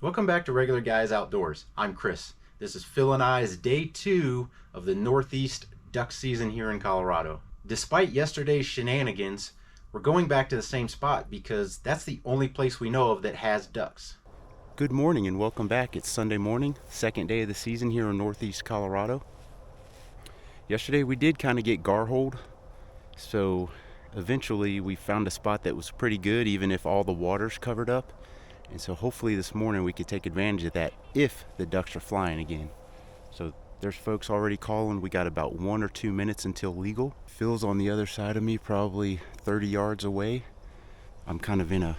Welcome back to Regular Guys Outdoors. I'm Chris. This is Phil and I's day 2 of the Northeast duck season here in Colorado. Despite yesterday's shenanigans, we're going back to the same spot because that's the only place we know of that has ducks. Good morning and welcome back. It's Sunday morning, second day of the season here in Northeast Colorado. Yesterday we did kind of get gar-holed, so eventually we found a spot that was pretty good even if all the water's covered up. And so hopefully this morning we could take advantage of that if the ducks are flying again. So there's folks already calling. We got about 1 or 2 minutes until legal. Phil's on the other side of me, probably 30 yards away. I'm kind of in a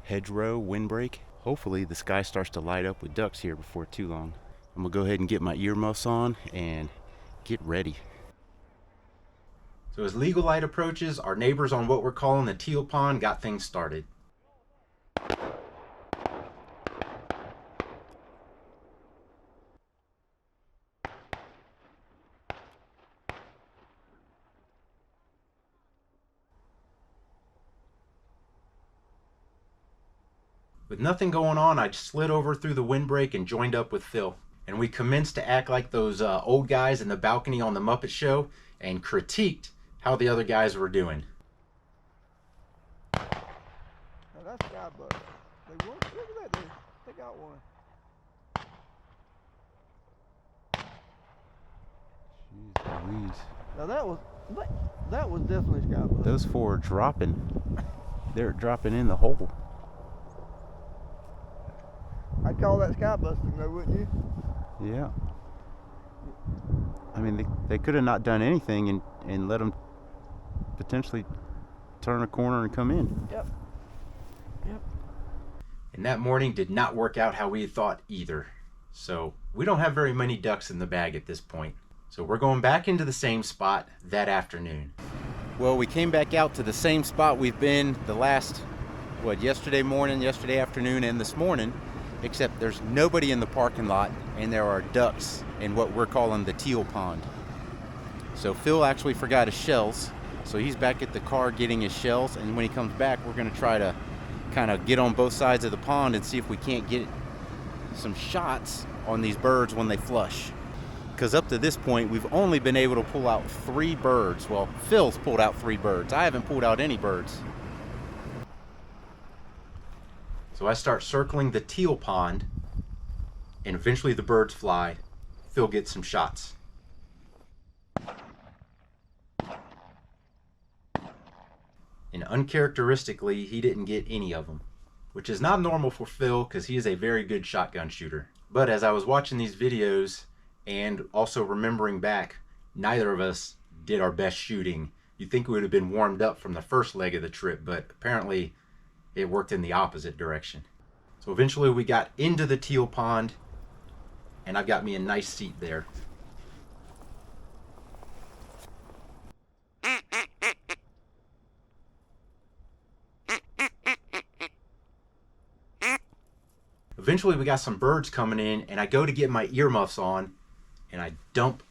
hedgerow windbreak. Hopefully the sky starts to light up with ducks here before too long. I'm gonna go ahead and get my earmuffs on and get ready. So as legal light approaches, our neighbors on what we're calling the teal pond got things started. With nothing going on, I slid over through the windbreak and joined up with Phil. And we commenced to act like those old guys in the balcony on the Muppet Show and critiqued how the other guys were doing. Now that's Strugglebus. Look at that, they got one. Jeez Louise. Now that was definitely Strugglebus. Those four are dropping. They're dropping in the hole. I'd call that sky busting though, wouldn't you? Yeah. I mean, they could have not done anything and let them potentially turn a corner and come in. Yep. And that morning did not work out how we had thought either. So we don't have very many ducks in the bag at this point. So we're going back into the same spot that afternoon. Well, we came back out to the same spot we've been the last, yesterday morning, yesterday afternoon, and this morning. Except there's nobody in the parking lot and there are ducks in what we're calling the teal pond. So Phil actually forgot his shells, so he's back at the car getting his shells, and when he comes back we're going to try to kind of get on both sides of the pond and see if we can't get some shots on these birds when they flush. Because up to this point we've only been able to pull out 3 birds. Well, Phil's pulled out 3 birds. I haven't pulled out any birds. So I start circling the teal pond, and eventually the birds fly. Phil gets some shots. And uncharacteristically, he didn't get any of them, which is not normal for Phil because he is a very good shotgun shooter. But as I was watching these videos and also remembering back, neither of us did our best shooting. You'd think we would have been warmed up from the first leg of the trip, but apparently it worked in the opposite direction. So eventually we got into the teal pond, and I've got me a nice seat there. Eventually we got some birds coming in, and I go to get my earmuffs on, and I dump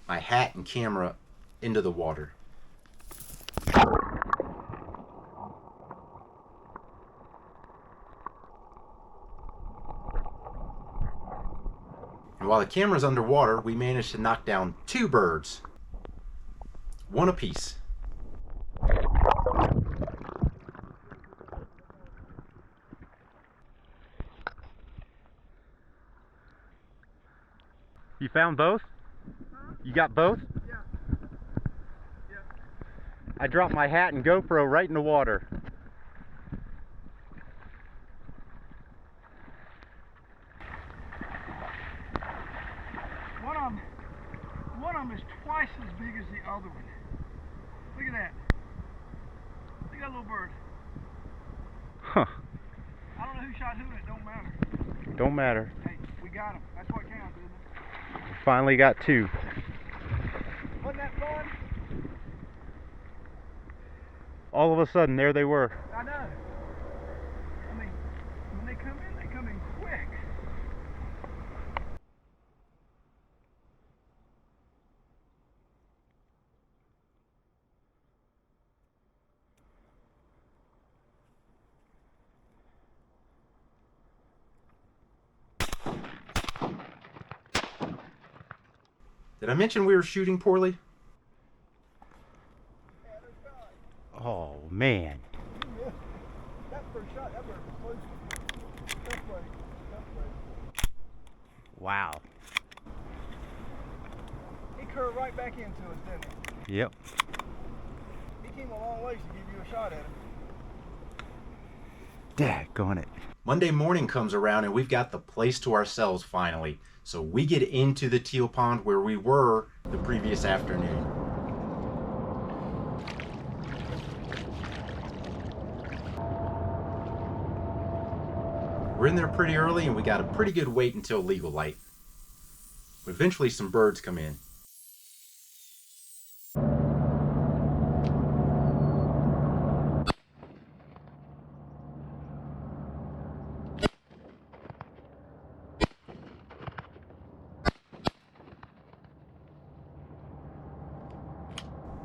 my hat and camera into the water. And while the camera's underwater, we managed to knock down 2 birds, 1 apiece. You found both? Huh? You got both? Yeah. I dropped my hat and GoPro right in the water. One of them is twice as big as the other one. Look at that. Look at that little bird. Huh. I don't know who shot who, and it don't matter. Don't matter. Hey, we got them. That's what counts, isn't it? Finally got 2. Wasn't that fun? All of a sudden, there they were. I know. I mean, when they come in quick. Did I mention we were shooting poorly? Oh man. That first shot, that bird was close. Tough play. Wow. He curved right back into us, didn't he? Yep. He came a long ways to give you a shot at him. Daggone it. Monday morning comes around and we've got the place to ourselves finally. So we get into the teal pond where we were the previous afternoon. We're in there pretty early and we got a pretty good wait until legal light. But eventually some birds come in.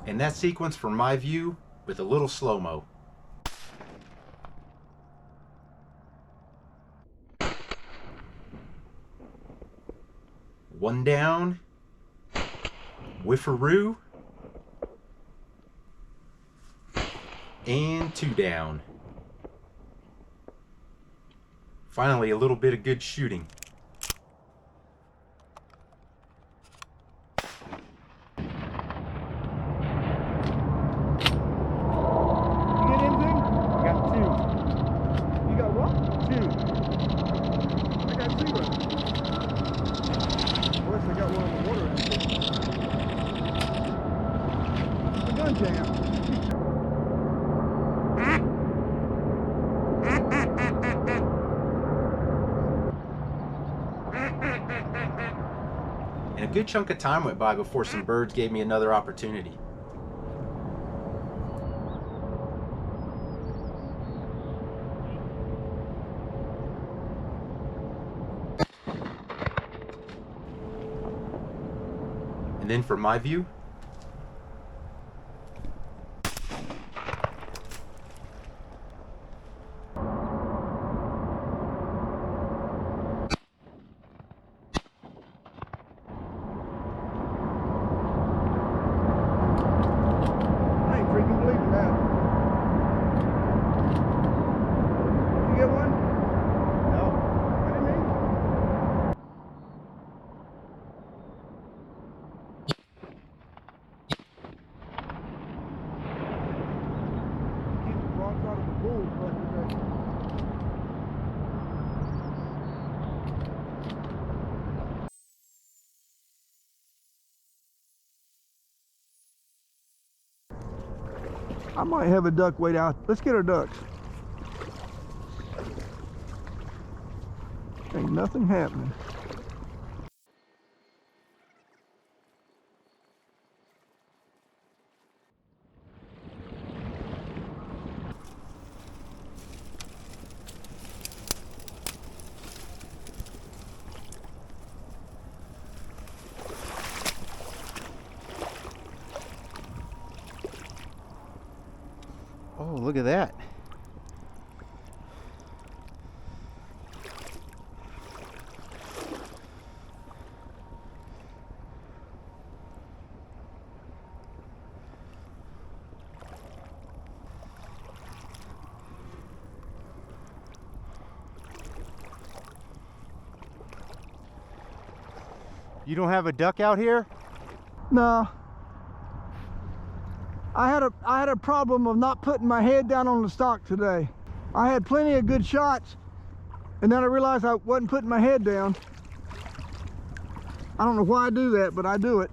And that sequence from my view with a little slow-mo. One down, whiffaroo, and two down. Finally, a little bit of good shooting. You get anything? Got two. You got what? Two. I got 0. Unless I got one on the water. A gun jam. And a good chunk of time went by before some birds gave me another opportunity. And then from my view, I ain't freaking believing that. Did you get one? No. What do you mean? Keep the broadside of the bull like today. I might have a duck wait out. Let's get our ducks. Ain't nothing happening. Oh, look at that. You don't have a duck out here? No. I had a problem of not putting my head down on the stock today. I had plenty of good shots, and then I realized I wasn't putting my head down. I don't know why I do that, but I do it.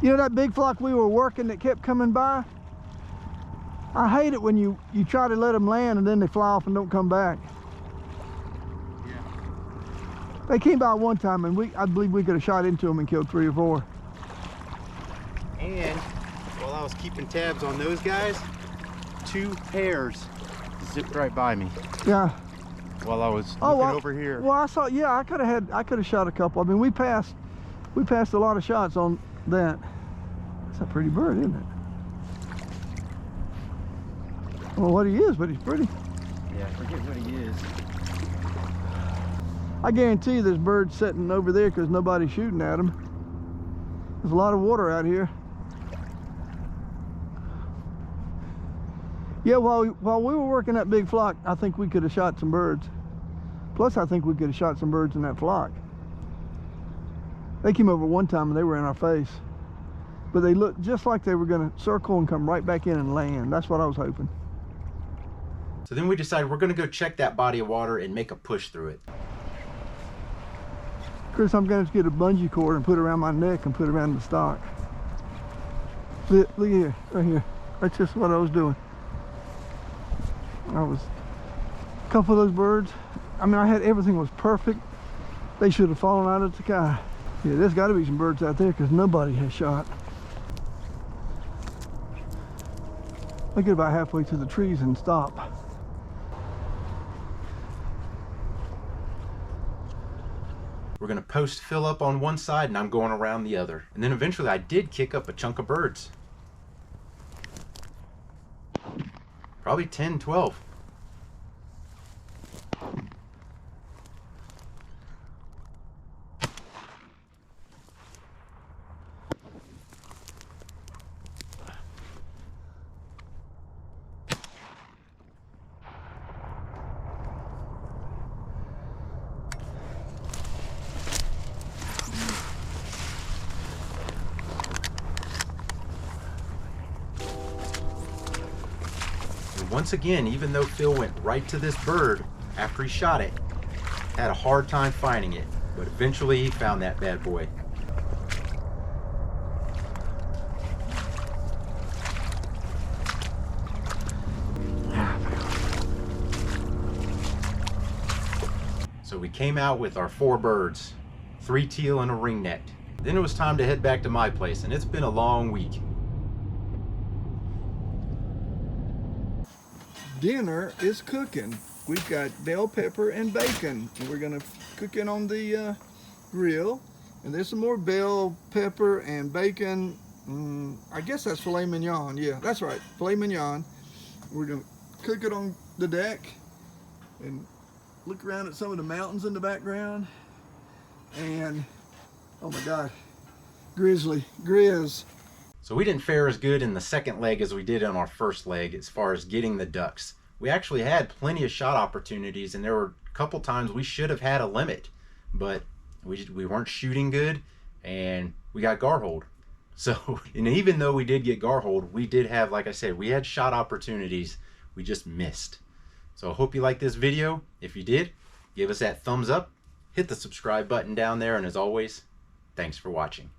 You know that big flock we were working that kept coming by? I hate it when you try to let them land and then they fly off and don't come back. Yeah. They came by one time and I believe we could have shot into them and killed 3 or 4. And while I was keeping tabs on those guys, 2 pairs zipped right by me Yeah. while I was looking over here. Well, I saw. Yeah, I could have shot a couple. I mean, we passed a lot of shots on that. That's a pretty bird, isn't it? Well, what he is, but he's pretty. Yeah, I forget what he is. I guarantee you there's birds sitting over there because nobody's shooting at them. There's a lot of water out here. Yeah, while we were working that big flock, I think we could have shot some birds. Plus, I think we could have shot some birds in that flock. They came over one time and they were in our face. But they looked just like they were going to circle and come right back in and land. That's what I was hoping. So then we decided we're going to go check that body of water and make a push through it. Chris, I'm going to get a bungee cord and put it around my neck and put it around the stock. Look here, right here. That's just what I was doing. A couple of those birds, I mean, everything was perfect. They should have fallen out of the sky. Yeah, there's got to be some birds out there because nobody has shot. I get about halfway to the trees and stop. We're going to post Phil up on one side and I'm going around the other. And then eventually I did kick up a chunk of birds. Probably 10, 12. Once again, even though Phil went right to this bird after he shot it, had a hard time finding it, but eventually he found that bad boy. So we came out with our 4 birds, 3 teal and a ringneck. Then it was time to head back to my place, and it's been a long week. Dinner is cooking. We've got bell pepper and bacon. And we're gonna cook it on the grill. And there's some more bell pepper and bacon. I guess that's filet mignon. Yeah, that's right, filet mignon. We're gonna cook it on the deck and look around at some of the mountains in the background. And oh my God, Grizz. So we didn't fare as good in the second leg as we did on our first leg as far as getting the ducks. We actually had plenty of shot opportunities, and there were a couple times we should have had a limit, but we weren't shooting good and we got gar-holed. So, and even though we did get gar-holed, we did have, like I said, we had shot opportunities, we just missed. So I hope you liked this video. If you did, give us that thumbs up, hit the subscribe button down there, and as always, thanks for watching.